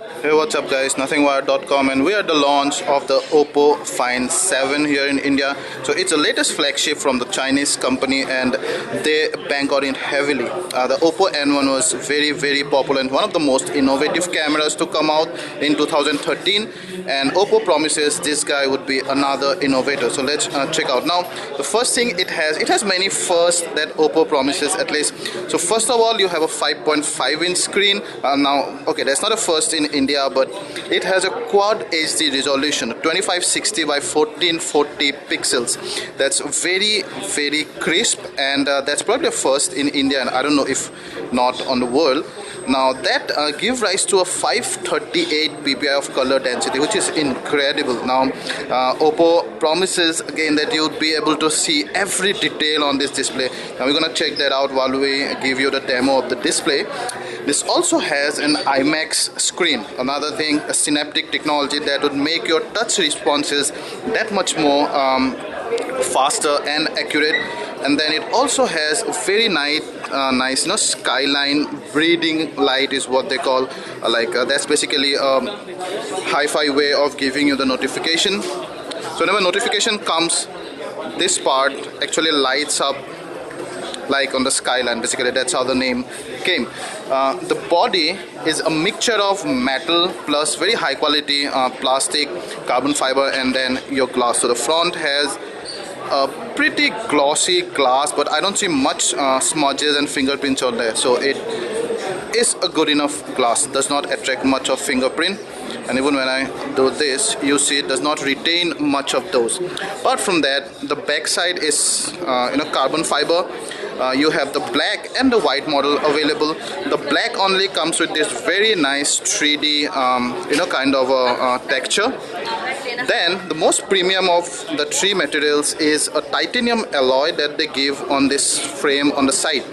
Hey, what's up guys, nothingwire.com, and we are at the launch of the Oppo Find 7 here in India. So it's the latest flagship from the Chinese company and they bank on it heavily. The Oppo N1 was very popular and one of the most innovative cameras to come out in 2013, and Oppo promises this guy would be another innovator. So let's check out. Now the first thing it has many firsts that Oppo promises at least. So first of all, you have a 5.5-inch screen. Now okay, that's not a first in India, but it has a quad HD resolution, 2560 by 1440 pixels. That's very crisp, and that's probably a first in India, and I don't know if not on the world. Now that gives rise to a 538 ppi of color density, which is incredible. Now Oppo promises again that you'll be able to see every detail on this display. Now we're gonna check that out while we give you the demo of the display. This also has an IMAX screen, another thing, a synaptic technology that would make your touch responses that much more faster and accurate. And then it also has a very nice skyline breathing light is what they call, that's basically a hi-fi way of giving you the notification. So whenever notification comes, this part actually lights up like on the skyline. Basically that's how the name came. The body is a mixture of metal plus very high quality plastic, carbon fiber, and then your glass. So the front has a pretty glossy glass, but I don't see much smudges and fingerprints on there. So it is a good enough glass, does not attract much of fingerprint, and even when I do this, you see it does not retain much of those. Apart from that, the back side is carbon fiber. You have the black and the white model available. The black only comes with this very nice 3D kind of a texture. Then the most premium of the three materials is a titanium alloy that they give on this frame on the side.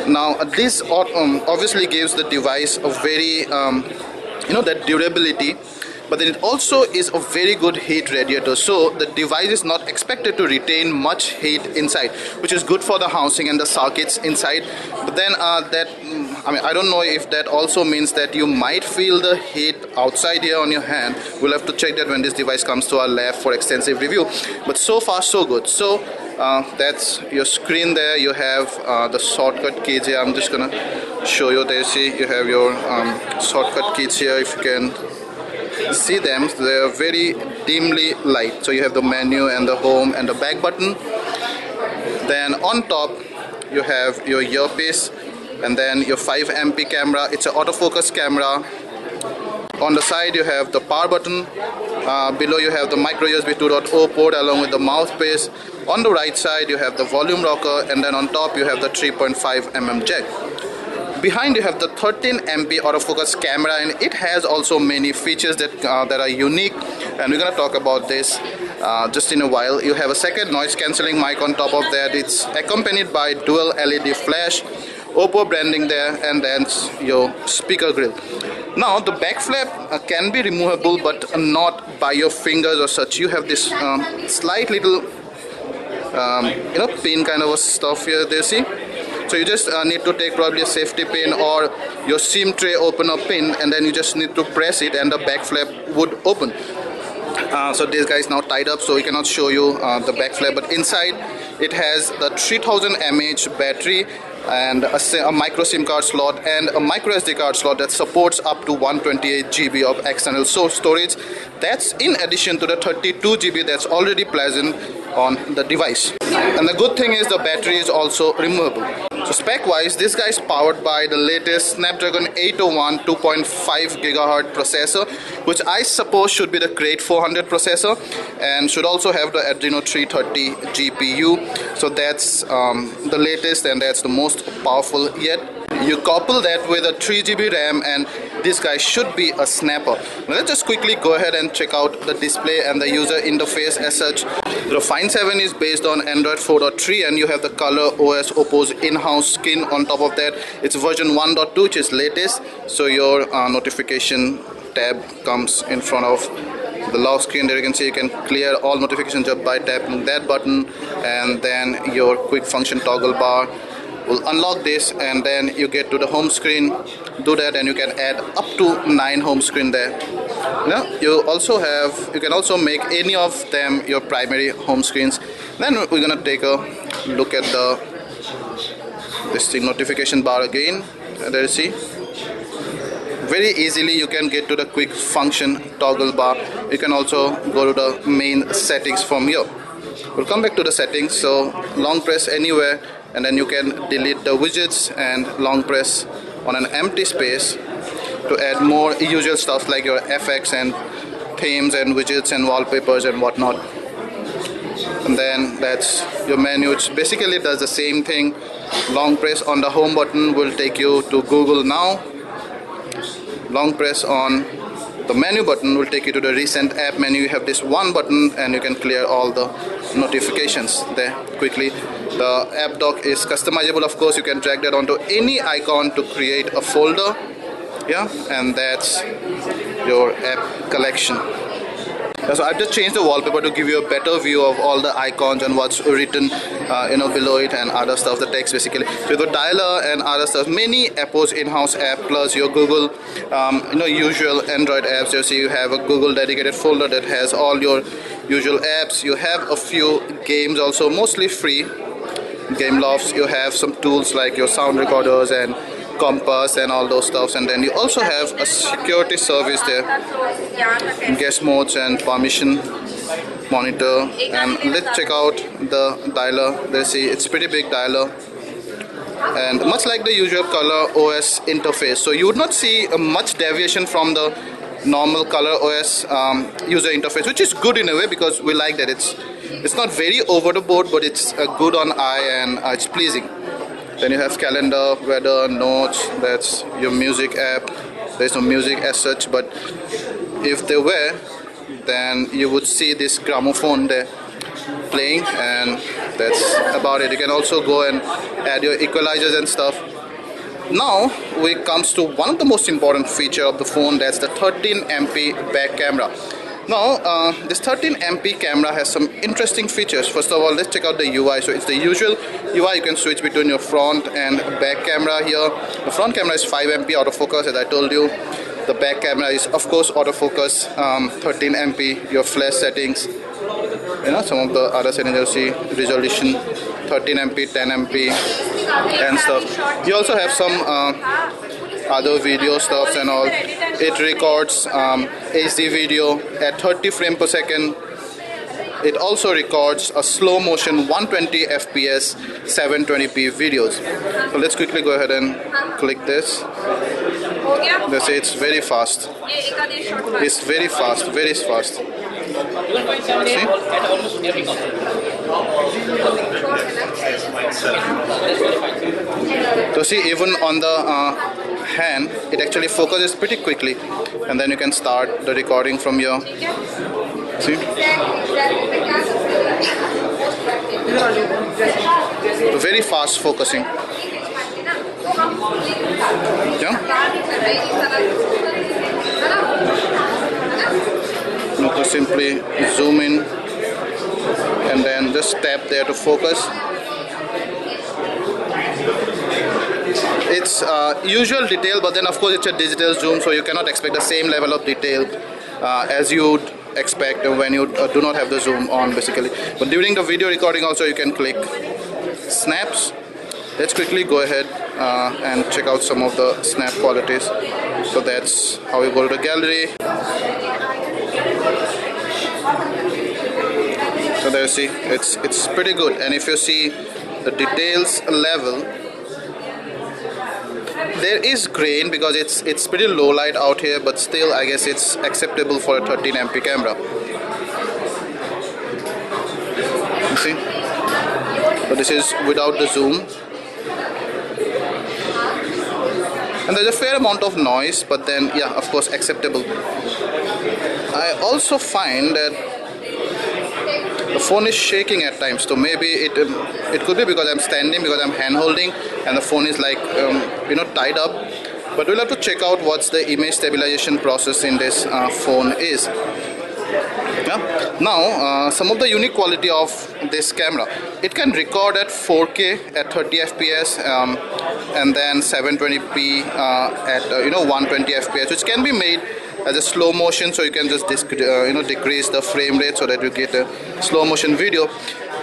Now this obviously gives the device a very that durability, but then it also is a very good heat radiator, so the device is not expected to retain much heat inside, which is good for the housing and the circuits inside. But then I don't know if that also means that you might feel the heat outside here on your hand. We'll have to check that when this device comes to our lab for extensive review, but so far so good. So that's your screen there. You have the shortcut keys here. I'm just gonna show you there. See, you have your shortcut keys here. If you can see them, they are very dimly light. So you have the menu and the home and the back button. Then on top you have your earpiece, and then your 5MP camera. It's an autofocus camera. On the side you have the power button. Below you have the micro USB 2.0 port along with the mouthpiece. On the right side you have the volume rocker, and then on top you have the 3.5mm jack. Behind you have the 13MP autofocus camera, and it has also many features that are unique, and we're going to talk about this just in a while. You have a second noise cancelling mic on top of that. It's accompanied by dual LED flash, Oppo branding there, and then your speaker grill. Now the back flap can be removable, but not by your fingers or such. You have this slight little pin kind of a stuff here there, see. So you just need to take probably a safety pin or your SIM tray opener pin, and then you just need to press it and the back flap would open. So this guy is now tied up, so we cannot show you the back flap, but inside it has the 3000 mAh battery and a micro SIM card slot and a micro SD card slot that supports up to 128 GB of external storage. That's in addition to the 32 GB that's already present on the device. And the good thing is the battery is also removable. So spec wise, this guy is powered by the latest Snapdragon 801 2.5 GHz processor, which I suppose should be the Crate 400 processor, and should also have the Adreno 330 GPU. So that's the latest, and that's the most powerful yet. You couple that with a 3 GB RAM, and this guy should be a snapper. Now let's just quickly go ahead and check out the display and the user interface as such. The Find 7 is based on Android 4.3, and you have the Color OS Oppo's in-house skin on top of that. It's version 1.2, which is latest. So your notification tab comes in front of the lock screen. There you can see you can clear all notifications just by tapping that button, and then your quick function toggle bar We'll unlock this and then you get to the home screen. Do that and you can add up to 9 home screen there. Now you can also make any of them your primary home screens. Then we're gonna take a look at this notification bar again. There you see. Very easily you can get to the quick function toggle bar. You can also go to the main settings from here. We'll come back to the settings, so long press anywhere and then you can delete the widgets and long press on an empty space to add more usual stuff like your FX and themes and widgets and wallpapers and whatnot. And then that's your menu. It basically does the same thing. Long press on the home button will take you to Google Now. Long press on the menu button will take you to the recent app menu. You have this one button and you can clear all the notifications there quickly. The app dock is customizable, of course. You can drag that onto any icon to create a folder. Yeah, and that's your app collection. So I've just changed the wallpaper to give you a better view of all the icons and what's written below it and other stuff, the text basically. So the dialer and other stuff, many Apple's in-house app plus your Google usual Android apps. You see you have a Google dedicated folder that has all your usual apps. You have a few games also, mostly free. Gameloft, you have some tools like your sound recorders and compass and all those stuffs, and then you also have a security service there, guest modes and permission monitor. And let's check out the dialer. There, see, it's pretty big dialer and much like the usual Color OS interface, so you would not see much deviation from the normal Color OS user interface, which is good in a way because we like that it's not very over the board, but it's good on eye and it's pleasing. Then you have calendar, weather, notes, that's your music app. There's no music as such, but if there were, then you would see this gramophone there playing, and that's about it. You can also go and add your equalizers and stuff. Now we comes to one of the most important feature of the phone, that's the 13 MP back camera. Now this 13 MP camera has some interesting features. First of all, let's check out the UI. So it's the usual UI. You can switch between your front and back camera here. The front camera is 5 MP autofocus, as I told you. The back camera is of course autofocus, 13 MP, your flash settings, some of the other settings you'll see, resolution, 13 MP, 10 MP and stuff. You also have some other video stuffs and all. It records HD video at 30 frames per second. It also records a slow motion 120 FPS 720p videos. So let's quickly go ahead and click this. They say it's very fast. It's very fast, very fast. See? So see, even on the hand, it actually focuses pretty quickly, and then you can start the recording from here. See? Very fast focusing. Yeah? You can simply zoom in and then just tap there to focus. It's usual detail, but then of course it's a digital zoom, so you cannot expect the same level of detail as you would expect when you do not have the zoom on basically. But during the video recording also you can click snaps. Let's quickly go ahead and check out some of the snap qualities. So that's how we go to the gallery. So there you see, it's pretty good. And if you see the details level, there is grain because it's pretty low light out here, but still I guess it's acceptable for a 13 MP camera. You see? So this is without the zoom. And there's a fair amount of noise, but then yeah, of course acceptable. I also find that the phone is shaking at times, so maybe it could be because I'm standing, because I'm hand holding and the phone is like tied up. But we'll have to check out what's the image stabilization process in this phone is. Yeah. Now, some of the unique quality of this camera, it can record at 4K at 30 FPS, and then 720p at 120 FPS, which can be made as a slow motion. So you can just decrease the frame rate so that you get a slow motion video.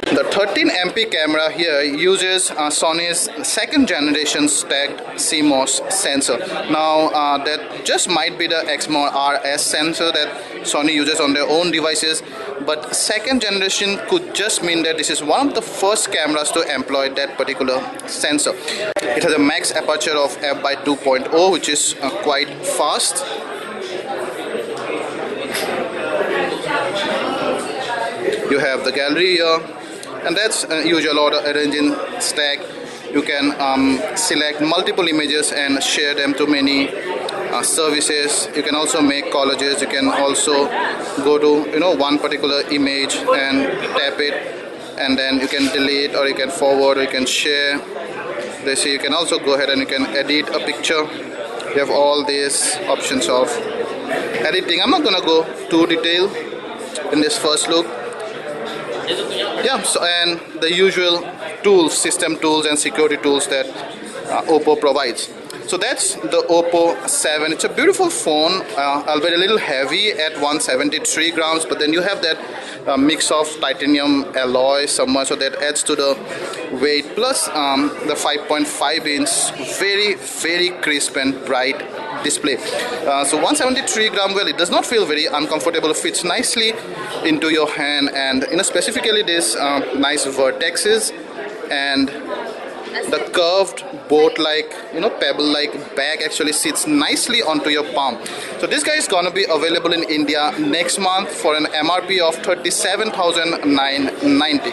The 13MP camera here uses Sony's second generation stacked CMOS sensor. Now that just might be the Exmor RS sensor that Sony uses on their own devices, but second generation could just mean that this is one of the first cameras to employ that particular sensor. It has a max aperture of f/2.0, which is quite fast. You have the gallery here, and that's usual order arranging stack. You can select multiple images and share them to many services. You can also make collages. You can also go to one particular image and tap it, and then you can delete, or you can forward, or you can share. You can also go ahead and you can edit a picture. You have all these options of editing. I'm not gonna go too detailed in this first look. Yeah, so, and the usual tools, system tools and security tools that Oppo provides. So that's the Oppo 7. It's a beautiful phone, albeit a little heavy at 173 grams, but then you have that mix of titanium alloy somewhere, so that adds to the weight, plus the 5.5 inch very crisp and bright display. So 173 gram, well, it does not feel very uncomfortable. It fits nicely into your hand, and specifically this nice vertexes and the curved boat-like, pebble-like bag actually sits nicely onto your palm. So this guy is gonna be available in India next month for an MRP of 37,990.